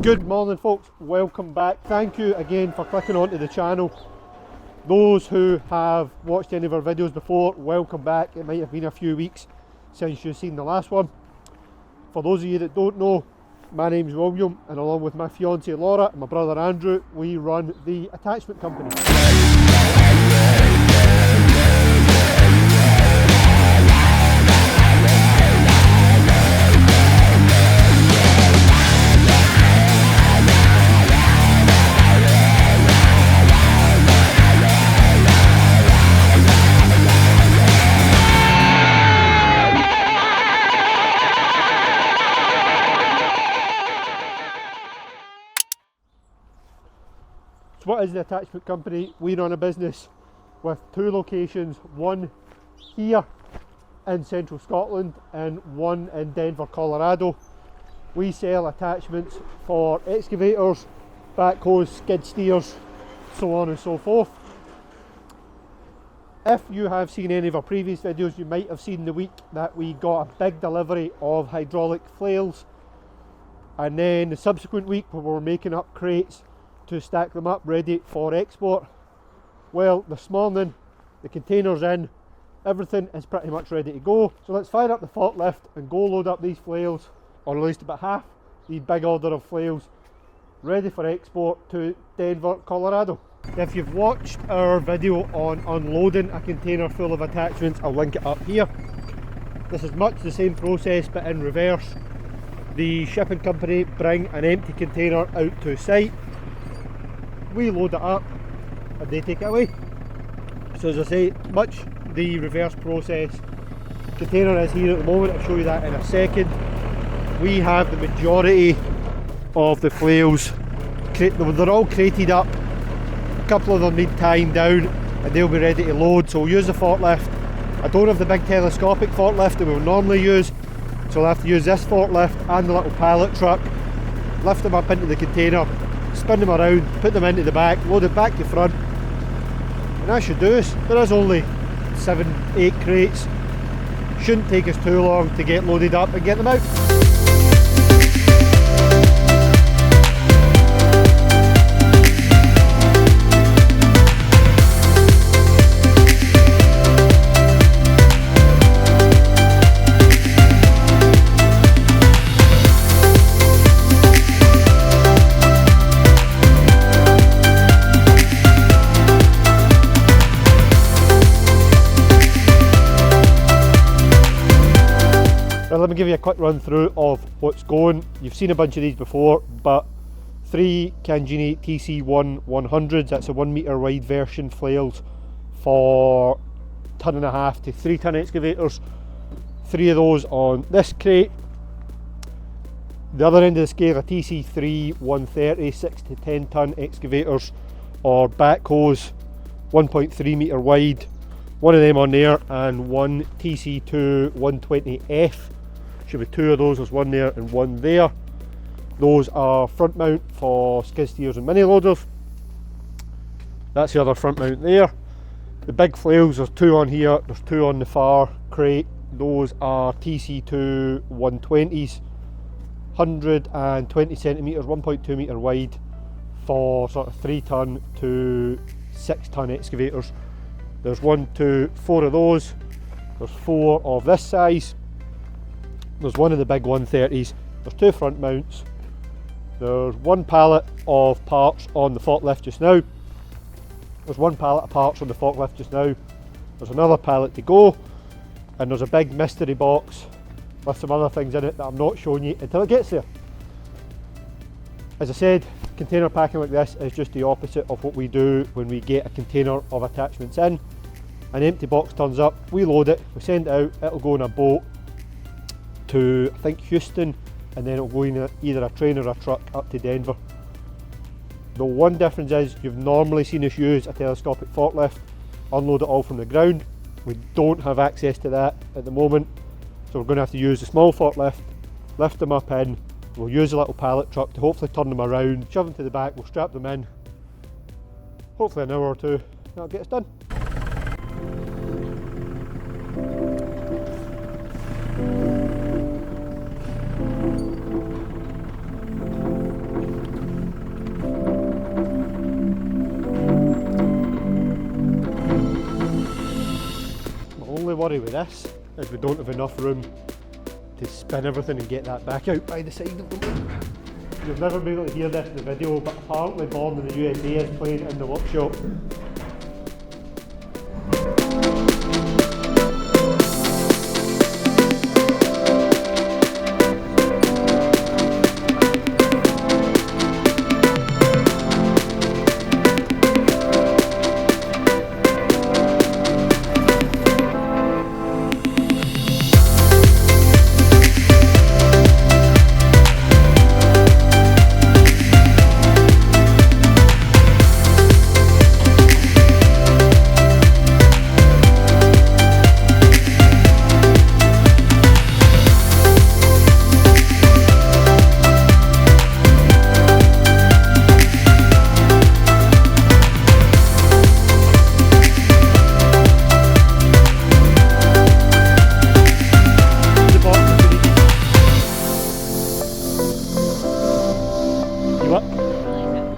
Good morning folks, welcome back. Thank you again for clicking onto the channel. Those who have watched any of our videos before, welcome back. It might have been a few weeks since you've seen the last one. For those of you that don't know, my name's William, and along with my fiancée Laura and my brother Andrew, we run the attachment company. So what is the attachment company? We run a business with two locations, one here in central Scotland and one in Denver, Colorado. We sell attachments for excavators, backhoes, skid steers, so on and so forth. If you have seen any of our previous videos, you might have seen the week that we got a big delivery of hydraulic flails, and then the subsequent week where we were making up crates to stack them up ready for export. Well, this morning the container's in, everything is pretty much ready to go. So let's fire up the forklift and go load up these flails, or at least about half the big order of flails, ready for export to Denver, Colorado. If you've watched our video on unloading a container full of attachments, I'll link it up here. This is much the same process but in reverse. The shipping company bring an empty container out to site, we load it up and they take it away. So as I say, much the reverse process. Container is here at the moment, I'll show you that in a second. We have the majority of the flails, they're all crated up. A couple of them need tying down and they'll be ready to load, so we'll use the forklift. I don't have the big telescopic forklift that we'll normally use, so I'll have to use this forklift and the little pallet truck, lift them up into the container, spin them around, put them into the back, load it back to front, and that should do us. There is only 7-8 crates, shouldn't take us too long to get loaded up and get them out. Let me give you a quick run through of what's going. You've seen a bunch of these before, but 3 Cangini TC 100s, that's a 1 metre wide version flails for 1.5 to 3 ton excavators. 3 of those on this crate. The other end of the scale, a TC3 130 6 to 10 ton excavators or backhoes, 1.3 metre wide. One of them on there, and one TC2 120F. Should be 2 of those, there's one there and one there. Those are front mount for skid steers and mini loaders. That's the other front mount there. The big flails, there's 2 on here, there's 2 on the far crate. Those are TC2 120s, 120 centimetres, 1.2 metre wide, for sort of 3 ton to 6 ton excavators. There's 1, 2, 4 of those. There's 4 of this size. There's 1 of the big 130s. There's 2 front mounts. There's 1 pallet of parts on the forklift just now. There's 1 pallet of parts on the forklift just now. There's another pallet to go. And there's a big mystery box with some other things in it that I'm not showing you until it gets there. As I said, container packing like this is just the opposite of what we do when we get a container of attachments in. An empty box turns up, we load it, we send it out, it'll go on a boat to, I think, Houston, and then it'll go in either a train or a truck up to Denver. The one difference is you've normally seen us use a telescopic forklift, unload it all from the ground. We don't have access to that at the moment, so we're going to have to use the small forklift, lift them up in. We'll use a little pallet truck to hopefully turn them around, shove them to the back, we'll strap them in. Hopefully an hour or 2, that'll get us done. worry with this is we don't have enough room to spin everything and get that back out by the side of the loop. You'll never be able to hear this in the video, but apparently Born in the USA is playing in the workshop.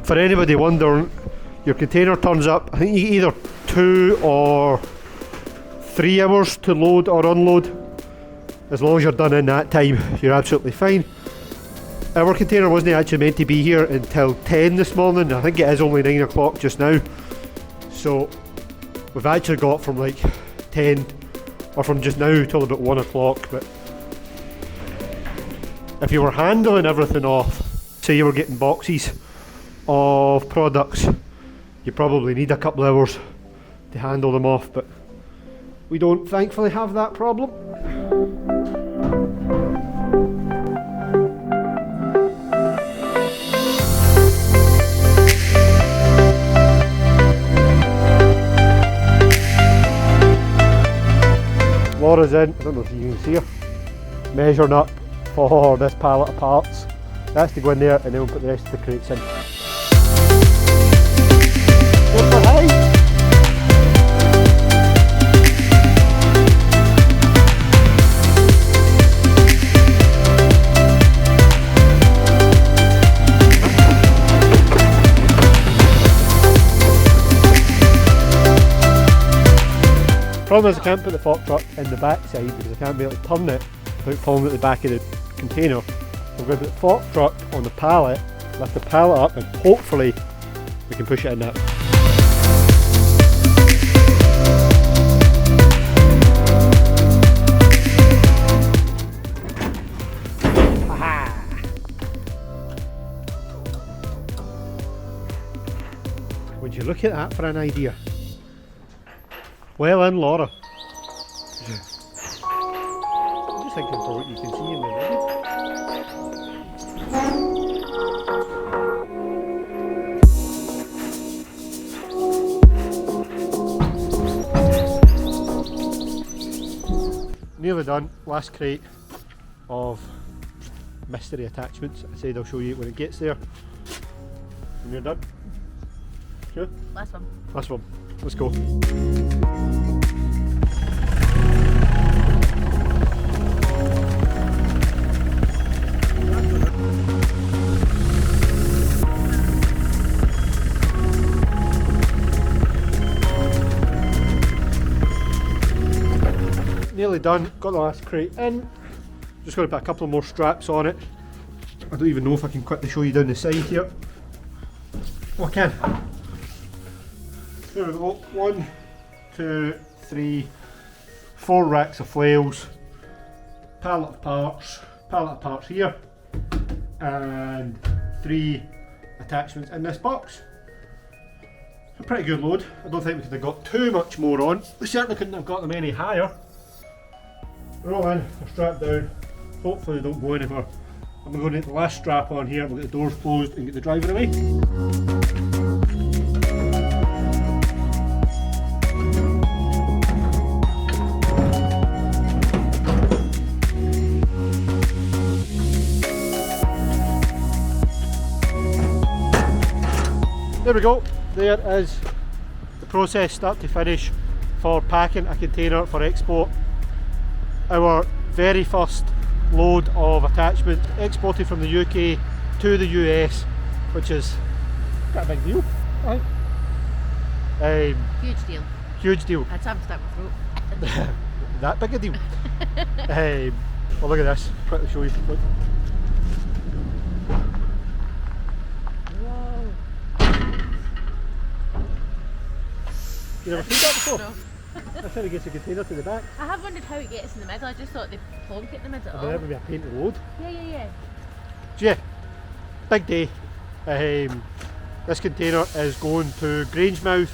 For anybody wondering, your container turns up, I think you get either 2 or 3 hours to load or unload. As long as you're done in that time, you're absolutely fine. Our container wasn't actually meant to be here until 10 this morning. I think it is only 9 o'clock just now. So we've actually got from like 10 or from just now till about 1 o'clock. But if you were handling everything off, say you were getting boxes of products, you probably need a couple of hours to handle them off, but we don't thankfully have that problem. Laura's in, I don't know if you can see her, measuring up for this pallet of parts. That's to go in there and then we'll put the rest of the crates in. Problem is I can't put the fork truck in the back side because I can't be able to turn it without falling at the back of the container. So I'm going to put the fork truck on the pallet, lift the pallet up, and hopefully we can push it in that. Aha! Would you look at that for an idea? Well in, Laura. I'm just thinking for what you can see in the video. Nearly done. Last crate of mystery attachments. I said I'll show you when it gets there. And you're done. Sure? Last one. Last one. Let's go. Nearly done, got the last crate in. Just going to put a couple more straps on it. I don't even know if I can quickly show you down the side here. Oh, I can. There we go, 1, 2, 3, 4 racks of flails, pallet of parts here, and 3 attachments in this box. A pretty good load. I don't think we could have got too much more on. We certainly couldn't have got them any higher. They're all in, they're strapped down. Hopefully they don't go anywhere. I'm going to get the last strap on here, we'll get the doors closed and get the driver away. There we go, there is the process start to finish for packing a container for export. Our very first load of attachment exported from the UK to the US, which is quite a big deal, right? Huge deal. Huge deal. I had time to start my throat. that big a deal. Well, look at this. Quickly show you. Look. Whoa. You never seen that before? No. That's how it gets a container to the back. I have wondered how it gets in the middle. I just thought they plonk it in the middle. But that would be a painted load. Yeah. So yeah, big day. This container is going to Grangemouth.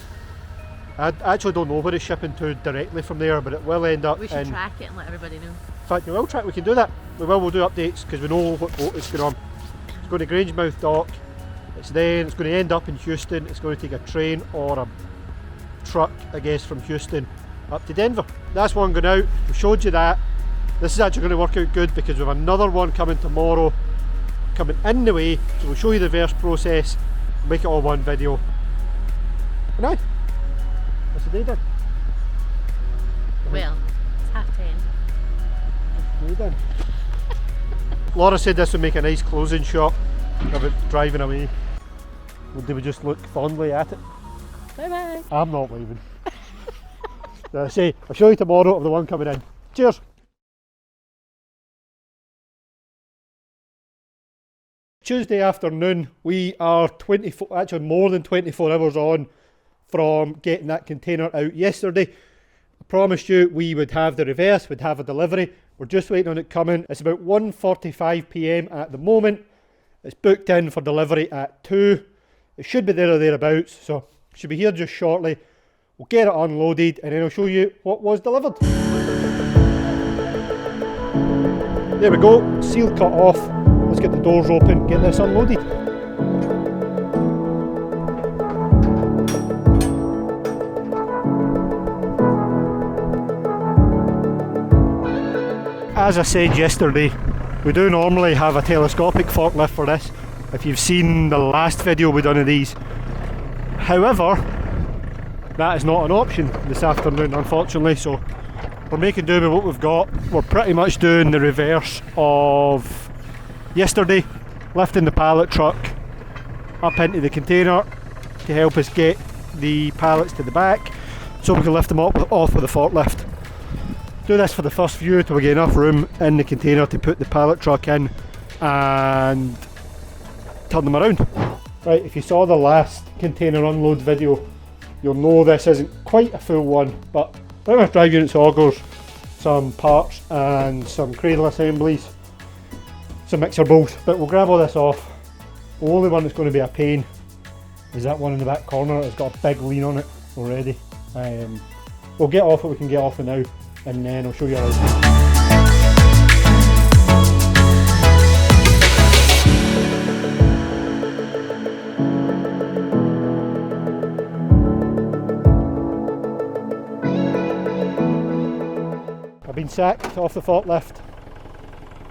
I actually don't know where it's shipping to directly from there, but it will end up We should track it and let everybody know. In fact, we will track. We can do that. We'll do updates because we know what boat it's going on. It's going to Grangemouth dock. It's going to end up in Houston. It's going to take a train or a truck, I guess, from Houston up to Denver. That's one going out. We showed you that. This is actually going to work out good because we have another one coming tomorrow, coming in the way. So we'll show you the reverse process, make it all one video. And aye, that's the day done. Well, it's 10:30. That's the day done. Laura said this would make a nice closing shot of it driving away. Well, they would just look fondly at it. Bye bye. I'm not leaving. I'll show you tomorrow of the one coming in. Cheers. Tuesday afternoon, we are actually more than 24 hours on from getting that container out yesterday. I promised you we would have the reverse, we'd have a delivery. We're just waiting on it coming. It's about 1:45 PM at the moment. It's booked in for delivery at 2. It should be there or thereabouts, so it should be here just shortly. We'll get it unloaded and then I'll show you what was delivered. There we go, seal cut off. Let's get the doors open, get this unloaded. As I said yesterday, we do normally have a telescopic forklift for this, if you've seen the last video we done of these. However, that is not an option this afternoon, unfortunately, so we're making do with what we've got. We're pretty much doing the reverse of yesterday, lifting the pallet truck up into the container to help us get the pallets to the back so we can lift them off with the forklift. Do this for the first few till we get enough room in the container to put the pallet truck in and turn them around. Right, if you saw the last container unload video, you'll know this isn't quite a full one, but pretty much drive units, augers, some parts and some cradle assemblies, some mixer bowls, but we'll grab all this off. The only one that's going to be a pain is that one in the back corner. It's got a big lean on it already. We'll get off what we can get off it now and then I'll show you around. I've been sacked off the forklift.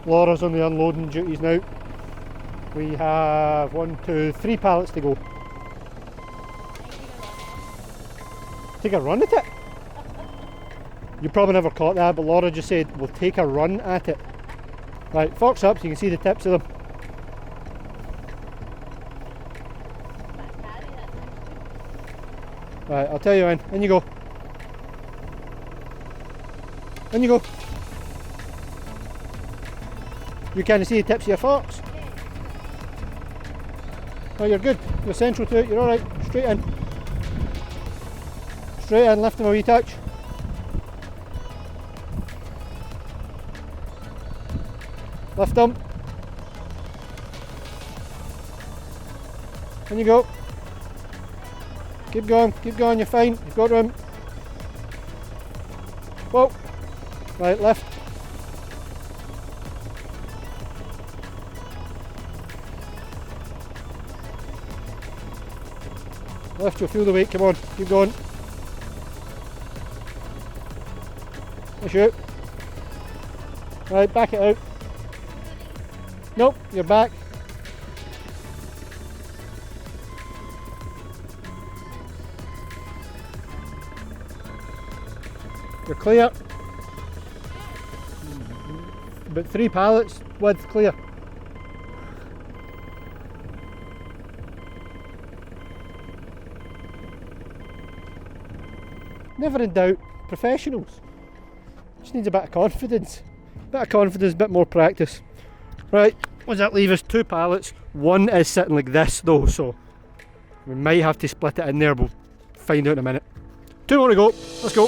Laura's on the unloading duties now. We have 3 pallets to go. Take a run at it? You probably never caught that, but Laura just said we'll take a run at it. Right, forks up so you can see the tips of them. Right, I'll tell you when. In you go. In you go. You can't see the tips of your forks? Oh, you're good. You're central to it. You're alright. Straight in. Straight in. Lift them a wee touch. Lift them. In you go. Keep going, you're fine. You've got room. Whoa. Right, lift. Lift, you'll feel the weight, come on, keep going. Push out. Right, back it out. Nope, you're back. You're clear. About 3 pallets width clear. Never in doubt, professionals. Just needs a bit of confidence. A bit more practice. Right, what does that leave us? 2 pallets. One is sitting like this though, so we might have to split it in there. We'll find out in a minute. 2 more to go. Let's go.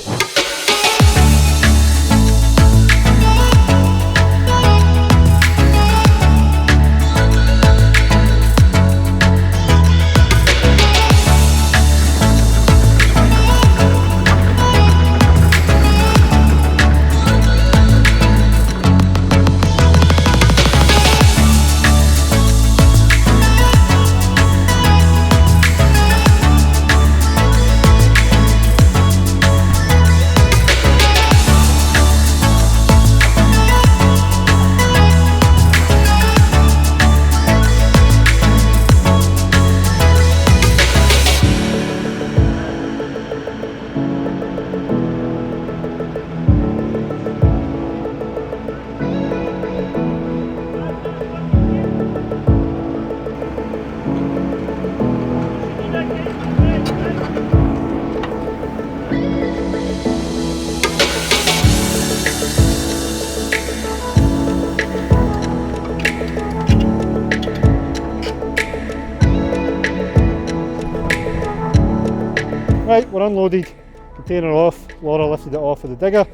Right, we're unloaded, container off, Laura lifted it off with the digger.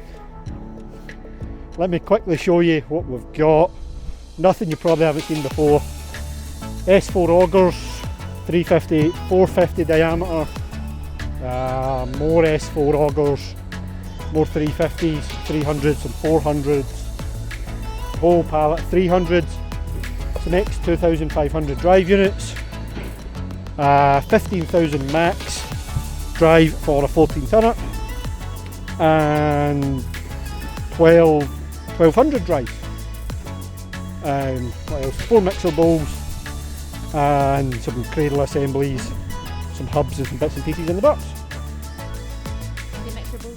Let me quickly show you what we've got. Nothing you probably haven't seen before. S4 augers, 350, 450 diameter, more S4 augers, more 350s, 300s and 400s, whole pallet 300s, some X 2500 drive units, 15,000 max drive for a 14 tonner, and 1200 drive. What else? 4 mixer bowls and some cradle assemblies, some hubs and some bits and pieces in the box. The mixer bowl.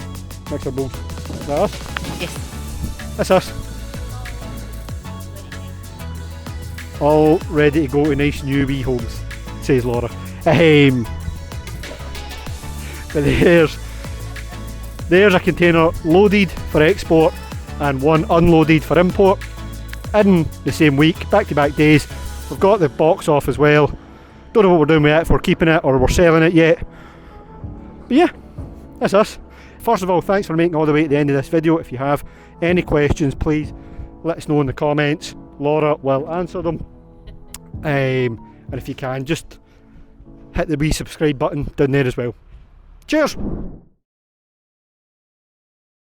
Mixer bowls. Is that us? Yes. That's us. All ready to go to nice new wee homes, says Laura. But there's a container loaded for export and one unloaded for import in the same week, back-to-back days. We've got the box off as well. Don't know what we're doing with it, if we're keeping it or we're selling it yet. But yeah, that's us. First of all, thanks for making it all the way to the end of this video. If you have any questions, please let us know in the comments. Laura will answer them. And if you can, just hit the wee subscribe button down there as well. Cheers!